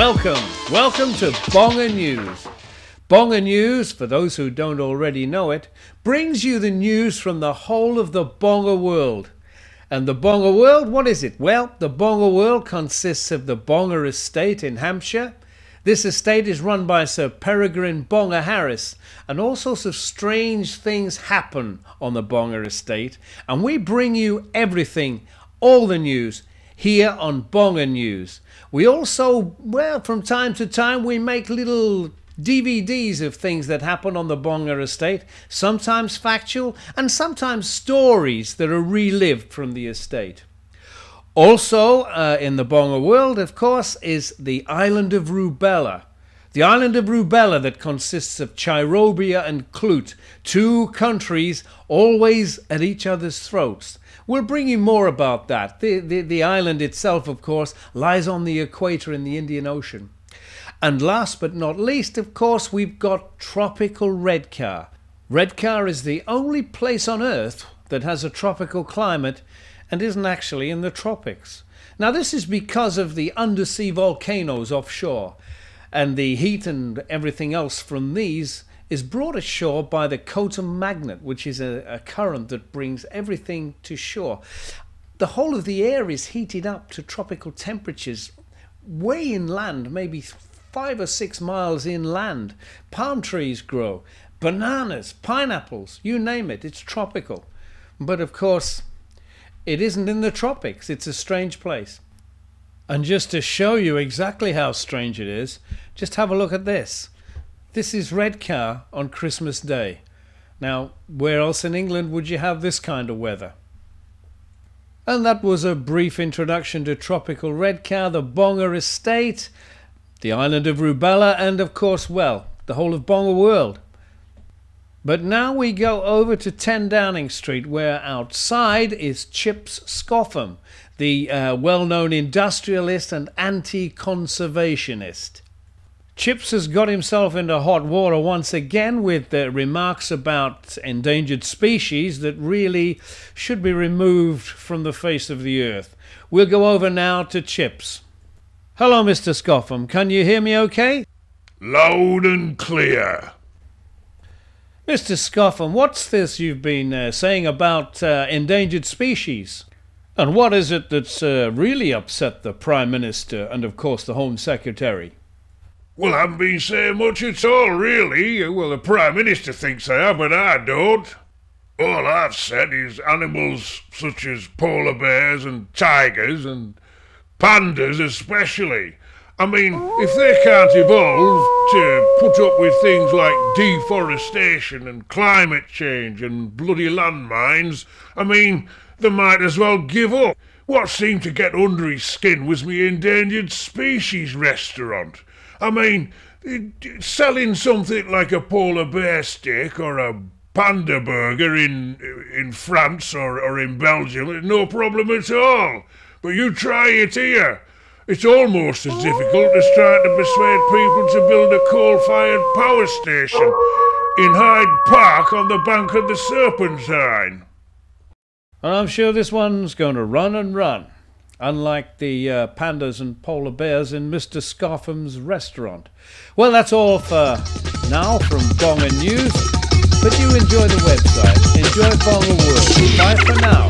Welcome to Bonger News. Bonger News, for those who don't already know it, brings you the news from the whole of the Bonger world. And the Bonger world, what is it? Well, the Bonger world consists of the Bonger Estate in Hampshire. This estate is run by Sir Peregrine Bonger Harris, and all sorts of strange things happen on the Bonger Estate, and we bring you everything, all the news, here on Bonger News. We also, well, from time to time, we make little DVDs of things that happen on the Bonger Estate, sometimes factual and sometimes stories that are relived from the estate. Also, in the Bonger world, of course, is the island of Rubella. The island of Rubella that consists of Chirobia and Clute, two countries always at each other's throats. We'll bring you more about that. The island itself, of course, lies on the equator in the Indian Ocean. And last but not least, of course, we've got tropical Redcar. Redcar is the only place on Earth that has a tropical climate and isn't actually in the tropics. Now, this is because of the undersea volcanoes offshore, and the heat and everything else from these is brought ashore by the Coatum magnet, which is a current that brings everything to shore. The whole of the air is heated up to tropical temperatures way inland, maybe 5 or 6 miles inland. Palm trees grow, bananas, pineapples, you name it, it's tropical. But of course, it isn't in the tropics. It's a strange place. And just to show you exactly how strange it is, just have a look at this. This is Redcar on Christmas Day. Now, where else in England would you have this kind of weather? And that was a brief introduction to tropical Redcar, the Bonger Estate, the island of Rubella, and of course, well, the whole of Bonger world. But now we go over to 10 Downing Street, where outside is Chips Scoffham, the well-known industrialist and anti-conservationist. Chips has got himself into hot water once again with remarks about endangered species that really should be removed from the face of the earth. We'll go over now to Chips. Hello, Mr. Scoffham. Can you hear me okay? Loud and clear. Mr. Scoffham, what's this you've been saying about endangered species? And what is it that's really upset the Prime Minister and, of course, the Home Secretary? Well, I haven't been saying much at all, really. Well, the Prime Minister thinks I have, but I don't. All I've said is animals such as polar bears and tigers and pandas especially. I mean, if they can't evolve to put up with things like deforestation and climate change and bloody landmines, I mean, they might as well give up. What seemed to get under his skin was me endangered species restaurant. I mean, selling something like a polar bear steak or a panda burger in France or in Belgium, no problem at all. But you try it here. It's almost as difficult as trying to persuade people to build a coal-fired power station in Hyde Park on the bank of the Serpentine. And I'm sure this one's going to run and run, unlike the pandas and polar bears in Mr. Scoffham's restaurant. Well, that's all for now from Bonger News, but you enjoy the website. Enjoy Bongerworld. Bye for now.